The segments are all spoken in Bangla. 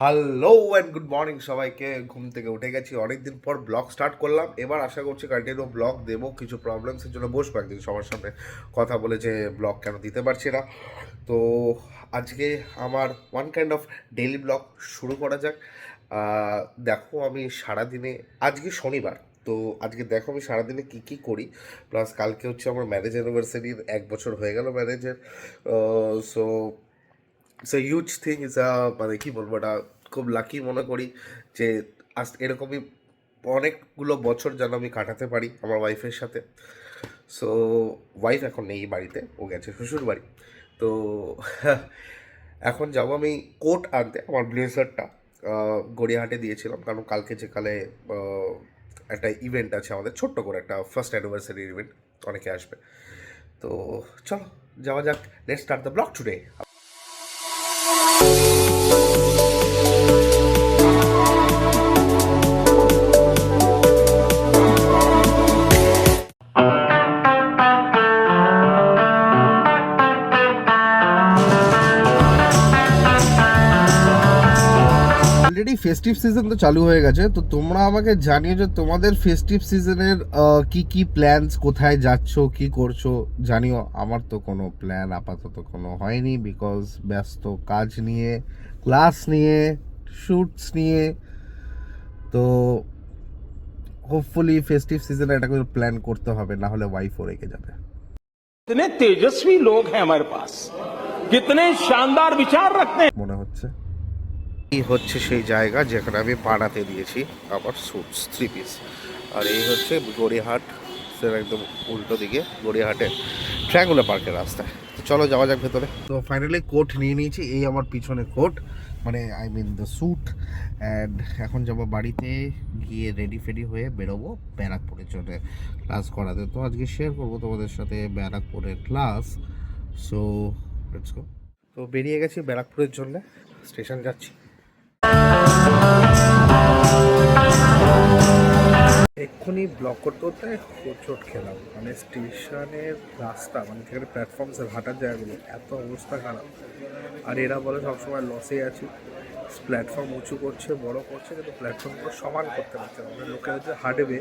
হ্যালো অ্যান্ড গুড মর্নিং সবাইকে। ঘুম থেকে উঠে গেছি, অনেকদিন পর ব্লগ স্টার্ট করলাম। এবার আশা করছি কন্টিনিউ ব্লগ দেবো। কিছু প্রবলেমসের জন্য বসবো একদিন সবার সামনে কথা বলে যে ব্লগ কেন দিতে পারছি না। তো আজকে আমার one kind of daily blog শুরু করা যাক। দেখো আমি সারাদিনে, আজকে শনিবার, তো আজকে দেখো আমি সারাদিনে কী কী করি। প্লাস কালকে হচ্ছে আমার ম্যারেজ অ্যানিভার্সারির 1 বছর হয়ে গেল ম্যারেজের। So it's a huge thing, it's মানে কী বলবো, এটা খুব লাকি মনে করি যে আজ এরকমই অনেকগুলো বছর যেন আমি কাটাতে পারি আমার ওয়াইফের সাথে। সো ওয়াইফ এখন নেই বাড়িতে, ও গেছে শ্বশুর বাড়ি। তো এখন যাবো আমি কোট আনতে, আমার ব্লেজারটা গড়িয়াহাটে দিয়েছিলাম, কারণ কালকে যেকালে একটা ইভেন্ট আছে আমাদের, ছোট্ট করে একটা ফার্স্ট অ্যানিভার্সারি ইভেন্ট, অনেকে আসবে। তো চলো যাওয়া যাক, let's start the blog today. Already festive season তো চালু হয়ে গেছে, তো তোমরা আমাকে জানিও যে তোমাদের ফেস্টিভ সিজনের কি কি প্ল্যানস, কোথায় যাচ্ছ, কি করছো জানিও। আমার তো কোনো প্ল্যান আপাতত কোনো হয়নি, বিকজ ব্যস্ত কাজ নিয়ে, ক্লাস নিয়ে, শ্যুটস নিয়ে। তো হোপফুলি ফেস্টিভ সিজনে একটা করে প্ল্যান করতে হবে, না হলে ওয়াইফও রেখে যাবে। कितने तेजस्वी लोग हैं हमारे पास, कितने शानदार विचार रखते हैं। মনে হচ্ছে এই হচ্ছে সেই জায়গা যেখানে আমি পাড়াতে দিয়েছি আমার স্যুটস 3 পিস। আর এই হচ্ছে গড়িয়াহাট, একদম উল্টো দিকে গড়িয়াহাটে ট্রায়াঙ্গুলার পার্কের রাস্তায়। তো চলো যাওয়া যাক ভেতরে। তো ফাইনালি কোট নিয়ে নিয়েছি, এই আমার পিছনে কোট, মানে I mean the suit. And এখন যাবো বাড়িতে, গিয়ে রেডি ফেডি হয়ে বেরোবো ব্যারাকপুরের জন্য ক্লাস করাতে। তো আজকে শেয়ার করবো তোমাদের সাথে ব্যারাকপুরের ক্লাস। So let's go. তো বেরিয়ে গেছি ব্যারাকপুরের জন্য, স্টেশন যাচ্ছি। এক্ষুনি ব্লক করতে করতে হোঁচট খেলাম, মানে স্টেশনের রাস্তা, মানে যেখানে প্ল্যাটফর্মসের হাঁটার জায়গাগুলো এত অবস্থা খারাপ। আর এরা বলে সবসময় লসে আছি, প্ল্যাটফর্ম উঁচু করছে, বড় করছে, কিন্তু প্ল্যাটফর্মগুলো সমান করতে পারছে না। মানে লোকেরা যে হাঁটবে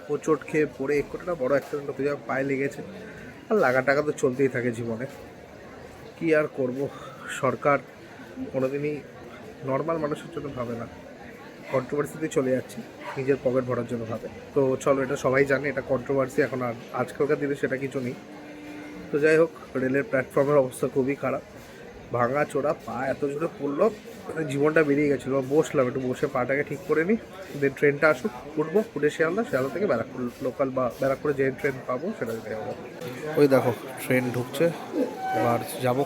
হোঁচট খেয়ে পড়ে একটা বড় অ্যাক্সিডেন্ট হতে যাওয়া, পায়ে লেগেছে। আর লাগা টাকা তো চলতেই থাকে জীবনে, কি আর করব। সরকার কোনোদিনই নর্মাল মানুষের জন্য ভাবে না, কন্ট্রোভার্সিতে চলে যাচ্ছে, নিজের পকেট ভরার জন্য ভাবে। তো চলো, এটা সবাই জানে, এটা কন্ট্রোভার্সি এখন, আর আজকালকার দিনে সেটা কিছু নেই। তো যাই হোক, রেলের প্ল্যাটফর্মের অবস্থা খুবই খারাপ, ভাঙা চোরা, পা এত জোরে পড়লো, মানে জীবনটা বেরিয়ে গেছিলো। বসলাম, একটু বসে পাটাকে ঠিক করে নিই, দেন ট্রেনটা আসুক, উঠবো, উঠে শিয়ালদা, শিয়ালদা থেকে ব্যারাকপুর লোকাল বা ব্যারাকপুরে যে ট্রেন পাবো সেটা দিতে যাবো। ওই দেখো ট্রেন ঢুকছে, এবার যাবো।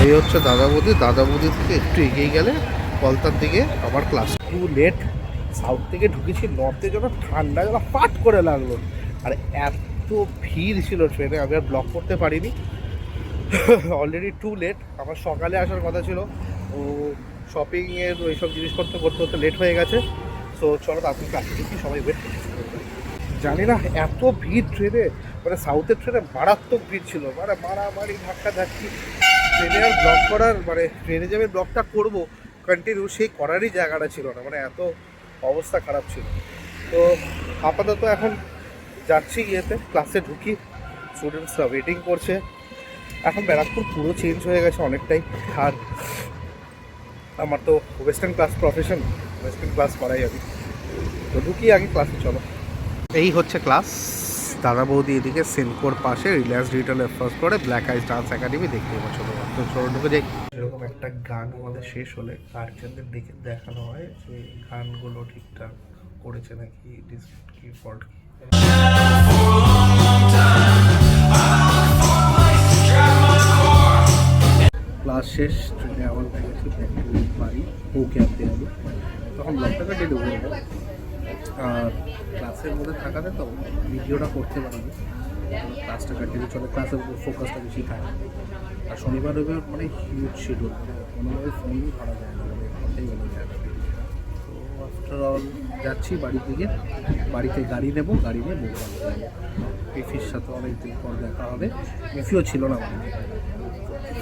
এই হচ্ছে দাদা বৌদি থেকে একটু এগিয়ে গেলে কলতার দিকে আমার ক্লাস। টু লেট, সাউথ থেকে ঢুকেছি নর্থে, যেন ঠান্ডা যেন পাট করে লাগলো। আর এত ভিড় ছিল ট্রেনে, আমি আর ব্লক করতে পারিনি। অলরেডি টু লেট, আমার সকালে আসার কথা ছিল, ও শপিংয়ের ওইসব জিনিসপত্র করতে করতে লেট হয়ে গেছে। সো চলো তাড়াতাড়ি ক্লাসে দেখি, সবাই ওয়েট করছে। জানি না এত ভিড় ট্রেনে, মানে সাউথের ট্রেনে মারাত্মক ভিড় ছিল, মানে মারামারি ধাক্কা ধাক্কি। ট্রেনে আর ব্লগ করার, মানে ট্রেনে যাবে ব্লগটা করবো কন্টিনিউ, সেই করারই জায়গাটা ছিল না, মানে এত অবস্থা খারাপ ছিল। তো আপাতত এখন যাচ্ছি ইয়েতে, ক্লাসে ঢুকি, স্টুডেন্টসরা ওয়েটিং করছে। এখন ব্যারাকপুর পুরো চেঞ্জ হয়ে গেছে অনেকটাই। আর আমার তো western class profession, western class করাই আমি। তো ঢুকি আগে ক্লাসে, চলো। এই হচ্ছে ক্লাস, দাদা বৌদি এদিকে সেনকোর পাশে রিলায়েন্স ডিজিটালের ফার্স্ট ফ্লোরে ব্ল্যাক আইস ডান্স একাডেমি দেখতে পাচ্ছ। তো চলো ঢুকে যাই। এরকম একটা গান আমাদের শেষ হলে গার্জিয়ানদের দেখে দেখানো হয় যে গানগুলো ঠিকঠাক করেছে নাকি, কি ফল্ট কি। ক্লাস শেষ, ট্রেনে আবার গেছি বাড়ি, ও ক্যাবতে যাবো, তখন ব্লগটা কেটে ঢুকে যাবো। আর ক্লাসের মধ্যে থাকাতে তো ভিডিওটা করতে পারিনি, ক্লাসটা কন্টিনিউ চলে, ক্লাসের উপর ফোকাসটা বেশি থাকে। আর শনিবার রবিবার মানে হিউজ শিডিউল, মানে কোনোভাবে ফোনই ধরা যায় না, মানে কথাই বলা যায় না। তো আফটার অল যাচ্ছি বাড়ির দিকে, বাড়িতে গাড়ি নেবো, গাড়ি নিয়ে বগুড়া যাবো। মিফির সাথে অনেকদিন পর দেখা হবে। মিফিও ছিল না বাড়িতে,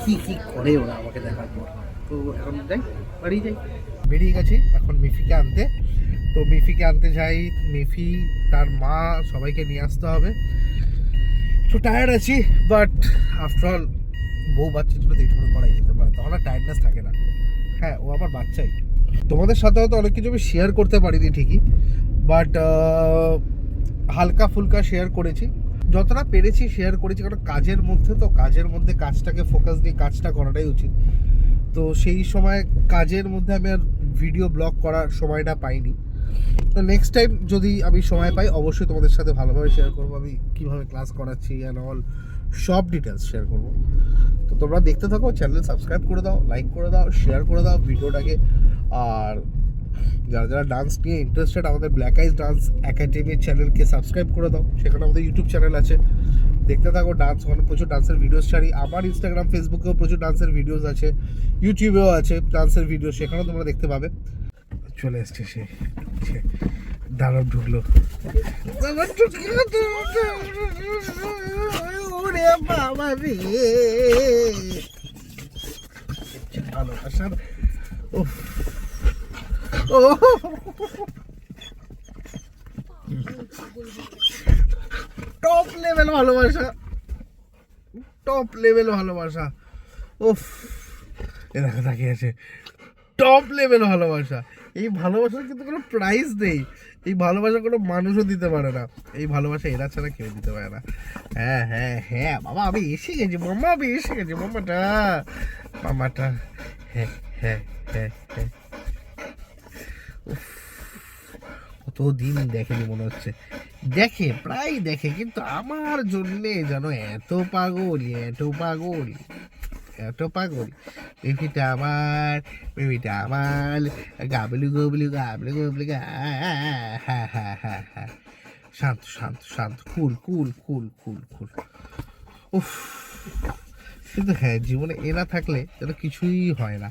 কী কী করে ওরা আমাকে দেখার পর। তো এখন যাই, বাড়ি যাই, বেরিয়ে গেছি এখন মিফিকে আনতে। তো মিফিকে আনতে যাই, মিফি তার মা সবাইকে নিয়ে আসতে হবে। একটু টায়ার্ড আছি, বাট আফটার অল বউ বাচ্চার জন্য তো এইটুকু করাই যেতে পারে, তখন আর টায়ার্ডনেস থাকে না। হ্যাঁ, ও আমার বাচ্চাই। তোমাদের সাথে হয়তো অনেক কিছু আমি শেয়ার করতে পারিনি ঠিকই, বাট হালকা ফুলকা শেয়ার করেছি, যতটা পেরেছি শেয়ার করেছি। কারণ কাজের মধ্যে, তো কাজের মধ্যে কাজটাকে ফোকাস দিয়ে কাজটা করাটাই উচিত। তো সেই সময় কাজের মধ্যে আমি আর ভিডিও ব্লগ করার সময়টা পাইনি। তো নেক্সট টাইম যদি আমি সময় পাই অবশ্যই তোমাদের সাথে ভালোভাবে শেয়ার করবো আমি কীভাবে ক্লাস করাচ্ছি অ্যান্ড অল, সব ডিটেলস শেয়ার করবো। তো তোমরা দেখতে থাকো, চ্যানেল সাবস্ক্রাইব করে দাও, লাইক করে দাও, শেয়ার করে দাও ভিডিওটাকে। আর যারা যারা ডান্স নিয়ে ইন্টারেস্টেড, আমাদের ব্ল্যাক আইজ ডান্স একাডেমির চ্যানেলকে সাবস্ক্রাইব করে দাও, সেখানে আমাদের ইউটিউব চ্যানেল আছে, দেখতে থাকো ডান্স। ওখানে প্রচুর ডান্সের ভিডিওস ছাড়ি। আমার ইনস্টাগ্রাম ফেসবুকেও প্রচুর ডান্সের ভিডিওস আছে, ইউটিউবেও আছে ডান্সের ভিডিও, সেখানেও তোমরা দেখতে পাবে। চলে এসছে সে, দানব ঢুকলো, ওরে বাবা রে, ভালোবাসার টপ লেভেল ভালোবাসা, টপ লেভেল ভালোবাসা। উফ, এ দেখা তাকিয়ে আছে, টপ লেভেল ভালোবাসা। এই ভালোবাসার কিন্তু কোনো প্রাইস নেই, এই ভালোবাসা কোনো মানুষও দিতে পারে না, এই ভালোবাসা এরা ছাড়া কেউ দিতে পারে না। হ্যাঁ হ্যাঁ হ্যাঁ বাবা, আমি এসে গেছি মামা, আমি এসে গেছি মামাটা, মামাটা। হ্যাঁ হ্যাঁ হ্যাঁ হ্যাঁ, কতদিন দেখেনি মনে হচ্ছে, দেখে প্রায় দেখে, কিন্তু আমার জন্যে যেন এত পাগল, এত পাগল, এত পাগল। বেবিটা আমার, বেবিটা আমার, গাবলু গবলু গাবলু গবলু, হ্যাঁ হ্যাঁ হ্যাঁ হ্যাঁ হ্যাঁ, শান্ত শান্ত শান্ত, কুল কুল কুল কুল কুল। উফ, কিন্তু হ্যাঁ, জীবনে এ না থাকলে যেন কিছুই হয় না,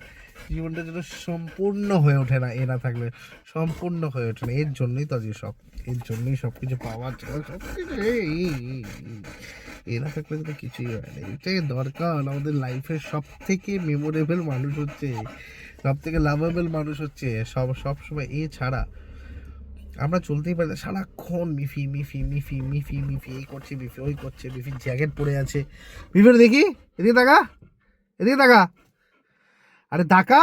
জীবনটা যেন সম্পূর্ণ হয়ে ওঠে না, এ না থাকলে সম্পূর্ণ হয়ে ওঠে না। এর জন্যই তো যে সব, এর জন্যই সব কিছু পাওয়ার, সব কিছু এ না থাকলে তো কিছুই হয় না। এটাই দরকার আমাদের লাইফের সব থেকে মেমোরেবল মানুষ হচ্ছে, সব থেকে লাভেবল মানুষ হচ্ছে, সব সময় এ ছাড়া আমরা চলতেই পারি না। সারাক্ষণ মিফি মিফি মিফি মিফি মিফি, এই করছে মিফি, ওই করছে মিফি, জ্যাকেট পরে আছে। মিফির দেখি, এদিকে তাকা, এদিকে তাকা, আরে তাকা,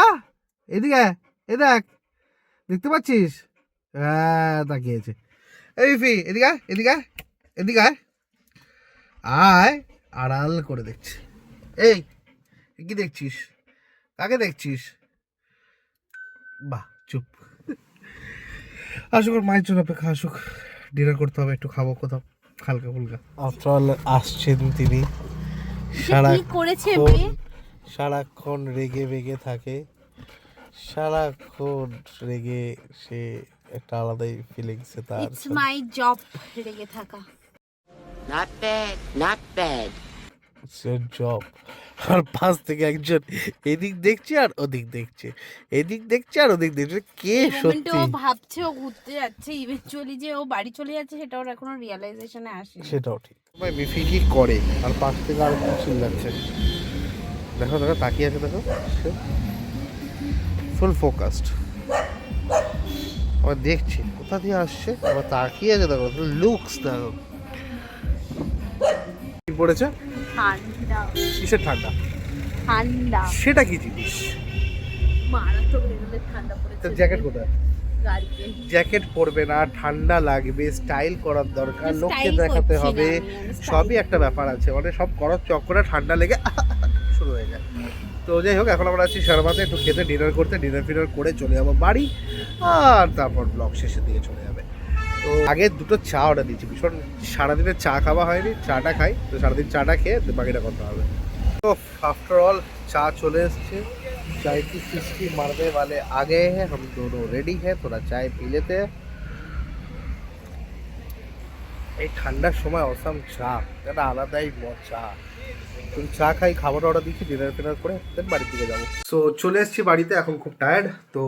এদিকে, এ দেখ, দেখতে পাচ্ছিস? হ্যাঁ, তাকিয়েছে। এই মিফি, এদিকে এদিকে এদিকে আয়, আড়াল করে দেখছে। এই কি দেখছিস, কাকে দেখছিস? বাহ, চুপ। আসুক, ওর মায়ের জন্য অপেক্ষা, আসুক, ডিনার করতে হবে, একটু খাবো কোথাও হালকা ফুলকা। আফটার অল আসছেন তিনি, সারাক্ষণ রেগে বেগে থাকে, সারাক্ষণ রেগে, সে একটা আলাদাই ফিলিংস তার। ইটস মাই জব রেগে থাকা। Not bad, not bad. Job. আর পাশ থেকে একজন এদিক দেখছে আর ওদিক দেখছে, এদিক দেখছে আর ওদিক দেখছে, কে সত্যি ও ভাবছে ও ঘুরতে যাচ্ছে, ইভেন্চুয়ালি যে ও বাড়ি চলে যাচ্ছে সেটা ওর এখনো রিয়ালাইজেশনে আসেনি। সেটাও ঠিক। ভাই মিফি কি করে, আর পাশ থেকে আর চিল্লাচ্ছে, দেখো দেখো তাকিয়ে আছে, দেখো ফুল ফোকাসড, আবার দেখছি কোথা দিয়ে আসছে, আবার তাকিয়ে আছে, দেখো লুকস, দেখো কি পড়েছে, ঠান্ডা। কিসের ঠান্ডা? ঠান্ডা, সেটা কি জিনিস? মারাত্মক লেভেলের ঠান্ডা পড়েছে। জ্যাকেট কোথায়? গাড়িতে। জ্যাকেট পরবে না, ঠান্ডা লাগবে, স্টাইল করার দরকার, লোককে দেখাতে হবে, সবই একটা ব্যাপার আছে, মানে সব করার চক্করে ঠান্ডা লেগে শুরু হয়ে যায়। তো যাই হোক, এখন আমরা আছি শর্মাতে একটু খেতে, ডিনার করতে, ডিনার ফিনার করে চলে যাবো বাড়ি, আর তারপর ব্লগ শেষের দিকে চলে যাবে। তো আগে দুটো চা অর্ডার দিয়েছি, ভীষণ সারাদিনের চা খাওয়া হয়নি, চাটা খাই, তো সারাদিন চাটা খেয়ে বাকিটা করতে হবে। তো आफ्टर ऑल चा चले एसছে, चाय की सिस्की मारने वाले आ गए हैं, हम दोनों रेडी हैं, थोड़ा चाय पी लेते हैं। এই ঠান্ডার সময় অসাম চা, এটা আলাদাই মজা। তুমি চা খাই, খাবার অর্ডার দিচ্ছি, ডিনার ফিনার করে দেন বাড়ির দিকে যাবো। সো চলে এসেছি বাড়িতে, এখন খুব টায়ার্ড, তো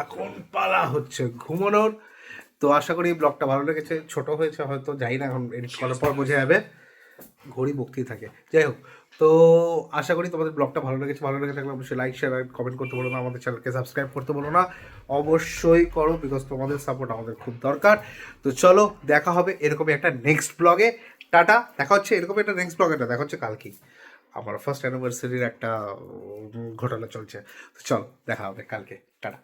এখন পালা হচ্ছে ঘুমানোর। তো আশা করি ব্লগটা ভালো লেগেছে, ছোট হয়েছে হয়তো, যাই না, এখন এডিট করার পর বোঝা যাবে, ঘড়ি বকতেই থাকে। যাই হোক, তো আশা করি তোমাদের ব্লগটা ভালো লেগেছে। ভালো লেগে থাকলে অবশ্যই লাইক শেয়ার কমেন্ট করতে বলো না, আমাদের চ্যানেলকে সাবস্ক্রাইব করতে বলো না, অবশ্যই করো, বিকজ তোমাদের সাপোর্ট আমাদের খুব দরকার। তো চলো, দেখা হবে এরকমই একটা নেক্সট ব্লগে। টাটা, দেখা হচ্ছে এরকমই একটা নেক্সট ব্লগে, দেখা হচ্ছে কালকেই। আমার ফার্স্ট অ্যানিভার্সারির একটা ঘটনা চলছে, তো চলো দেখা হবে কালকে। টাটা।